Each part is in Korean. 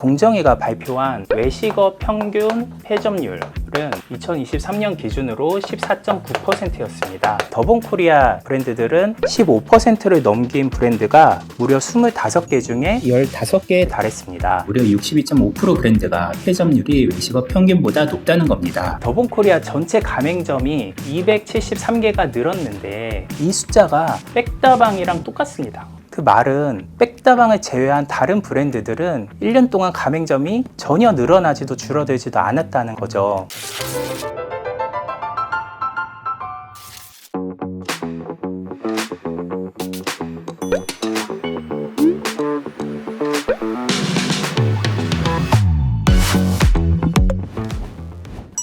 공정위가 발표한 외식업 평균 폐점률은 2023년 기준으로 14.9%였습니다. 더본코리아 브랜드들은 15%를 넘긴 브랜드가 무려 25개 중에 15개에 달했습니다. 무려 62.5% 브랜드가 폐점률이 외식업 평균보다 높다는 겁니다. 더본코리아 전체 가맹점이 273개가 늘었는데 이 숫자가 백다방이랑 똑같습니다. 그 말은 백다방을 제외한 다른 브랜드들은 1년 동안 가맹점이 전혀 늘어나지도 줄어들지도 않았다는 거죠.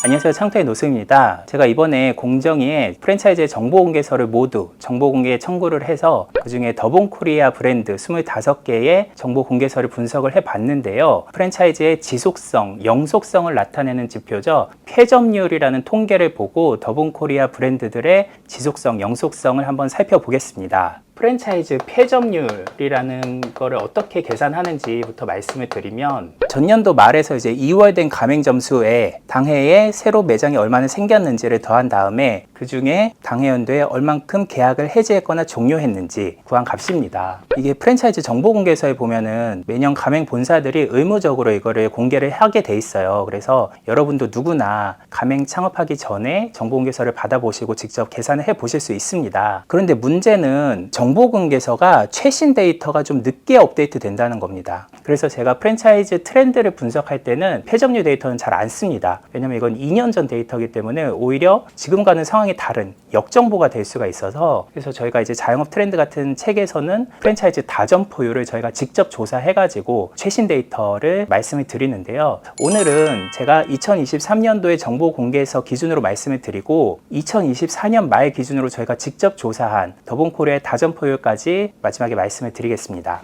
안녕하세요, 창토의 노승입니다. 제가 이번에 공정위에 프랜차이즈의 정보공개서를 모두 정보공개 청구를 해서 그 중에 더본코리아 브랜드 25개의 정보공개서를 분석을 해봤는데요. 프랜차이즈의 지속성, 영속성을 나타내는 지표죠. 폐점률이라는 통계를 보고 더본코리아 브랜드들의 지속성, 영속성을 한번 살펴보겠습니다. 프랜차이즈 폐점률이라는 거를 어떻게 계산하는지부터 말씀을 드리면, 전년도 말에서 이제 2월 된 가맹점 수에 당해에 새로 매장이 얼마나 생겼는지를 더한 다음에 그 중에 당해 연도에 얼만큼 계약을 해지했거나 종료했는지 구한 값입니다. 이게 프랜차이즈 정보공개서에 보면은 매년 가맹 본사들이 의무적으로 이거를 공개를 하게 돼 있어요. 그래서 여러분도 누구나 가맹 창업하기 전에 정보공개서를 받아보시고 직접 계산을 해 보실 수 있습니다. 그런데 문제는 정보공개서가 최신 데이터가 좀 늦게 업데이트 된다는 겁니다. 그래서 제가 프랜차이즈 트렌드를 분석할 때는 폐점률 데이터는 잘 안 씁니다. 왜냐면 이건 2년 전 데이터이기 때문에 오히려 지금과는 상황이 다른 역정보가 될 수가 있어서, 그래서 저희가 이제 자영업 트렌드 같은 책에서는 프랜차이즈 다점포율을 저희가 직접 조사해가지고 최신 데이터를 말씀을 드리는데요. 오늘은 제가 2023년도의 정보공개서 기준으로 말씀을 드리고 2024년 말 기준으로 저희가 직접 조사한 더본코리아의 다점포율까지 마지막에 말씀을 드리겠습니다.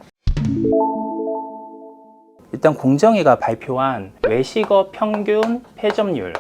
일단 공정위가 발표한 외식업 평균 폐점률은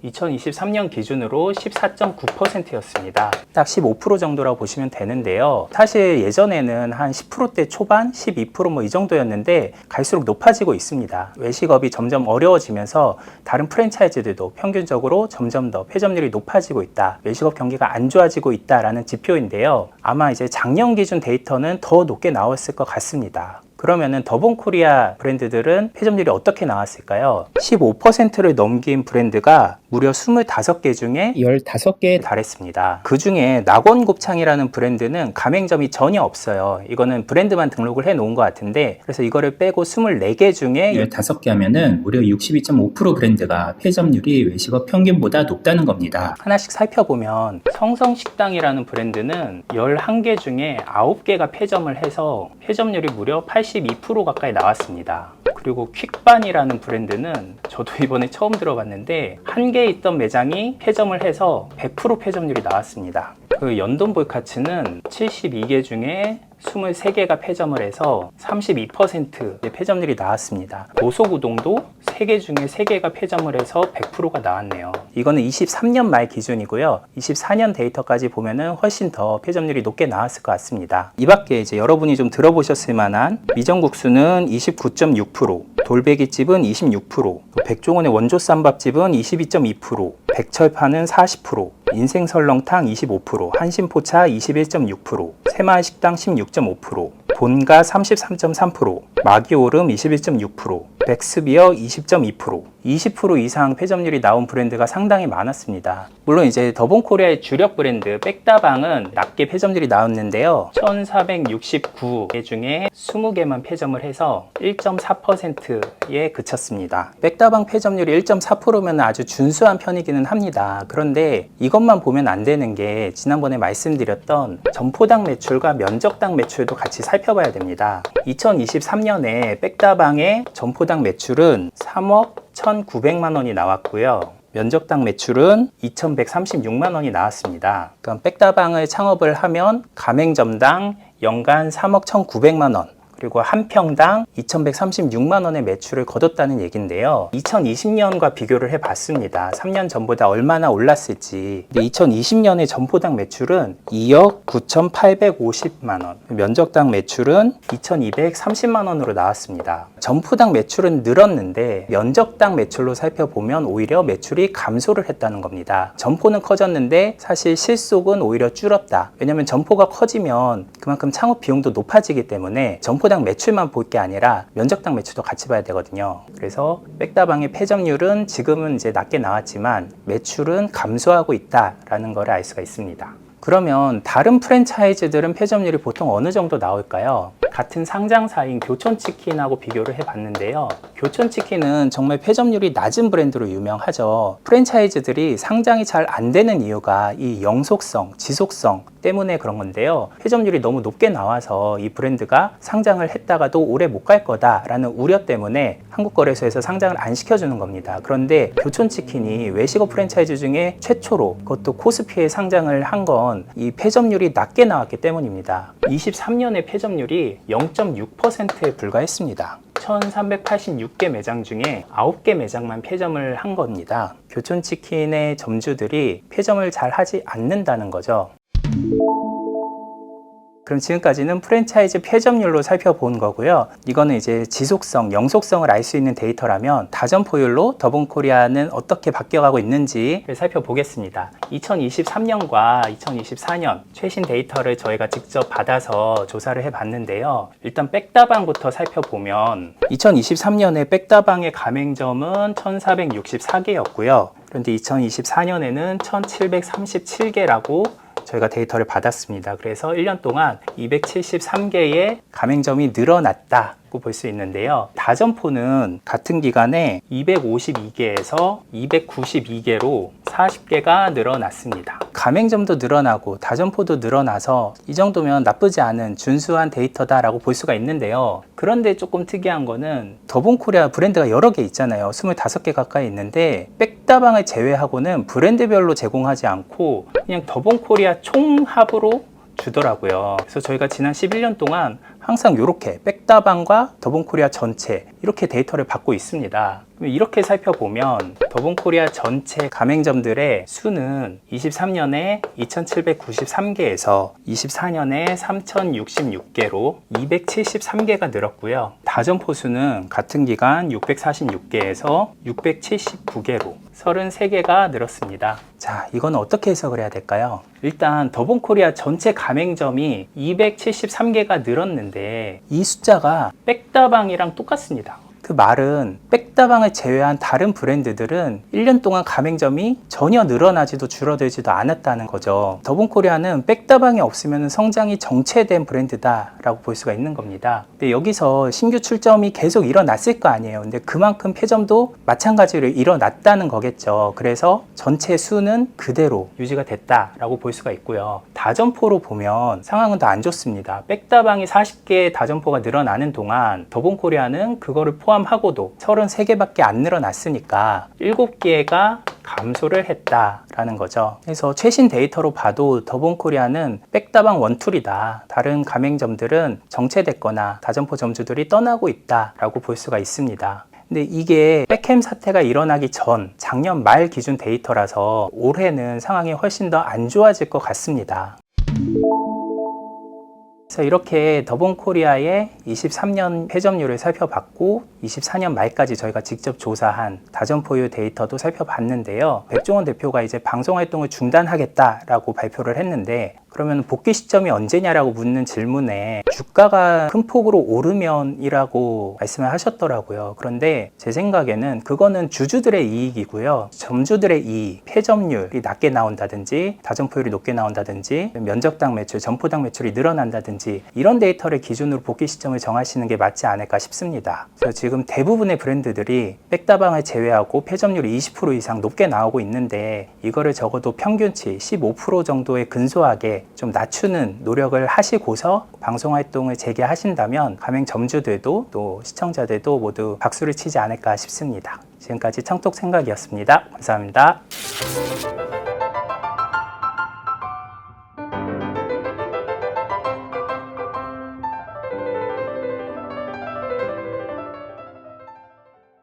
2023년 기준으로 14.9%였습니다. 딱 15% 정도라고 보시면 되는데요. 사실 예전에는 한 10%대 초반, 12% 이 정도였는데 갈수록 높아지고 있습니다. 외식업이 점점 어려워지면서 다른 프랜차이즈들도 평균적으로 점점 더 폐점률이 높아지고 있다, 외식업 경기가 안 좋아지고 있다라는 지표인데요. 아마 이제 작년 기준 데이터는 더 높게 나왔을 것 같습니다. 그러면은 더본코리아 브랜드들은 폐점률이 어떻게 나왔을까요? 15%를 넘긴 브랜드가 무려 25개 중에 15개에 달했습니다. 그 중에 낙원곱창이라는 브랜드는 가맹점이 전혀 없어요. 이거는 브랜드만 등록을 해 놓은 것 같은데, 그래서 이거를 빼고 24개 중에 15개 하면은 무려 62.5% 브랜드가 폐점률이 외식업 평균보다 높다는 겁니다. 하나씩 살펴보면 성성식당이라는 브랜드는 11개 중에 9개가 폐점을 해서 폐점률이 무려 82% 가까이 나왔습니다. 그리고 퀵반이라는 브랜드는 저도 이번에 처음 들어봤는데 한 개 있던 매장이 폐점을 해서 100% 폐점률이 나왔습니다. 그 연돈볼카츠는 72개 중에 23개가 폐점을 해서 32%의 폐점률이 나왔습니다. 도소구동도 3개 중에 3개가 폐점을 해서 100%가 나왔네요. 이거는 23년 말 기준이고요. 24년 데이터까지 보면은 훨씬 더 폐점률이 높게 나왔을 것 같습니다. 이 밖에 이제 여러분이 좀 들어보셨을 만한 미정국수는 29.6%, 돌배기집은 26%, 백종원의 원조쌈밥집은 22.2%, 백철파는 40%, 인생설렁탕 25%, 한신포차 21.6%, 새마을식당 16.5%, 본가 33.3%, 마기오름 21.6%, 백스비어 20.2%, 20% 이상 폐점률이 나온 브랜드가 상당히 많았습니다. 물론 이제 더본코리아의 주력 브랜드 백다방은 낮게 폐점률이 나왔는데요. 1469개 중에 20개만 폐점을 해서 1.4%에 그쳤습니다. 백다방 폐점률이 1.4%면 아주 준수한 편이기는 합니다. 그런데 이것만 보면 안 되는 게, 지난번에 말씀드렸던 점포당 매출과 면적당 매출도 같이 살펴봐야 됩니다. 2023년에 백다방의 점포당 매출은 3억 1,900만 원이 나왔고요. 면적당 매출은 2,136만 원이 나왔습니다. 그럼 백다방을 창업을 하면 가맹점당 연간 3억 1,900만 원, 그리고 한 평당 2,136만 원의 매출을 거뒀다는 얘기인데요. 2020년과 비교를 해봤습니다. 3년 전보다 얼마나 올랐을지. 2020년의 점포당 매출은 2억 9,850만 원, 면적당 매출은 2,230만 원으로 나왔습니다. 점포당 매출은 늘었는데 면적당 매출로 살펴보면 오히려 매출이 감소를 했다는 겁니다. 점포는 커졌는데 사실 실속은 오히려 줄었다. 왜냐하면 점포가 커지면 그만큼 창업 비용도 높아지기 때문에 점포당 매출만 볼 게 아니라 면적당 매출도 같이 봐야 되거든요. 그래서 백다방의 폐점률은 지금은 이제 낮게 나왔지만 매출은 감소하고 있다라는 걸 알 수가 있습니다. 그러면 다른 프랜차이즈들은 폐점률이 보통 어느 정도 나올까요? 같은 상장사인 교촌치킨하고 비교를 해봤는데요. 교촌치킨은 정말 폐점률이 낮은 브랜드로 유명하죠. 프랜차이즈들이 상장이 잘 안 되는 이유가 이 영속성, 지속성 때문에 그런 건데요. 폐점률이 너무 높게 나와서 이 브랜드가 상장을 했다가도 오래 못 갈 거다라는 우려 때문에 한국거래소에서 상장을 안 시켜주는 겁니다. 그런데 교촌치킨이 외식업 프랜차이즈 중에 최초로 그것도 코스피에 상장을 한 건 이 폐점률이 낮게 나왔기 때문입니다. 23년의 폐점률이 0.6%에 불과했습니다. 1386개 매장 중에 9개 매장만 폐점을 한 겁니다. 교촌치킨의 점주들이 폐점을 잘 하지 않는다는 거죠. 그럼 지금까지는 프랜차이즈 폐점률로 살펴본 거고요. 이거는 이제 지속성, 영속성을 알 수 있는 데이터라면 다점포율로 더본코리아는 어떻게 바뀌어가고 있는지를 살펴보겠습니다. 2023년과 2024년 최신 데이터를 저희가 직접 받아서 조사를 해봤는데요. 일단 백다방부터 살펴보면 2023년에 백다방의 가맹점은 1464개였고요. 그런데 2024년에는 1737개라고 저희가 데이터를 받았습니다. 그래서 1년 동안 273개의 가맹점이 늘어났다고 볼 수 있는데요. 다점포는 같은 기간에 252개에서 292개로 40개가 늘어났습니다. 가맹점도 늘어나고 다점포도 늘어나서 이 정도면 나쁘지 않은 준수한 데이터다라고 볼 수가 있는데요. 그런데 조금 특이한 거는 더본코리아 브랜드가 여러 개 있잖아요. 25개 가까이 있는데 백다방을 제외하고는 브랜드별로 제공하지 않고 그냥 더본코리아 총합으로 주더라고요. 그래서 저희가 지난 11년 동안 항상 이렇게 백다방과 더본코리아 전체 이렇게 데이터를 받고 있습니다. 이렇게 살펴보면 더본코리아 전체 가맹점들의 수는 23년에 2793개에서 24년에 3066개로 273개가 늘었고요. 다점포 수는 같은 기간 646개에서 679개로 33개가 늘었습니다. 자, 이건 어떻게 해석을 해야 될까요? 일단 더본코리아 전체 가맹점이 273개가 늘었는데 이 숫자가 백다방이랑 똑같습니다. 그 말은 백다방을 제외한 다른 브랜드들은 1년 동안 가맹점이 전혀 늘어나지도 줄어들지도 않았다는 거죠. 더본코리아는 백다방이 없으면 성장이 정체된 브랜드다라고 볼 수가 있는 겁니다. 근데 여기서 신규 출점이 계속 일어났을 거 아니에요. 근데 그만큼 폐점도 마찬가지로 일어났다는 거겠죠. 그래서 전체 수는 그대로 유지가 됐다라고 볼 수가 있고요. 다점포로 보면 상황은 더 안 좋습니다. 백다방이 40개 다점포가 늘어나는 동안 더본코리아는 그거를 포함하고도 33개밖에 안 늘어났으니까 7개가 감소를 했다라는 거죠. 그래서 최신 데이터로 봐도 더본코리아는 백다방 원툴이다. 다른 가맹점들은 정체됐거나 다점포 점주들이 떠나고 있다라고 볼 수가 있습니다. 근데 이게 백햄 사태가 일어나기 전 작년 말 기준 데이터라서 올해는 상황이 훨씬 더 안 좋아질 것 같습니다. 그래서 이렇게 더본코리아의 23년 폐점률을 살펴봤고 24년 말까지 저희가 직접 조사한 다점포유 데이터도 살펴봤는데요. 백종원 대표가 이제 방송활동을 중단하겠다라고 발표를 했는데 그러면 복귀 시점이 언제냐라고 묻는 질문에 주가가 큰 폭으로 오르면이라고 말씀을 하셨더라고요. 그런데 제 생각에는 그거는 주주들의 이익이고요. 점주들의 이익, 폐점률이 낮게 나온다든지 다점포율이 높게 나온다든지 면적당 매출, 점포당 매출이 늘어난다든지 이런 데이터를 기준으로 복귀 시점을 정하시는 게 맞지 않을까 싶습니다. 그래서 지금 대부분의 브랜드들이 백다방을 제외하고 폐점률이 20% 이상 높게 나오고 있는데 이거를 적어도 평균치 15% 정도에 근소하게 좀 낮추는 노력을 하시고서 방송활동을 재개하신다면 가맹점주들도 또 시청자들도 모두 박수를 치지 않을까 싶습니다. 지금까지 청톡생각이었습니다. 감사합니다.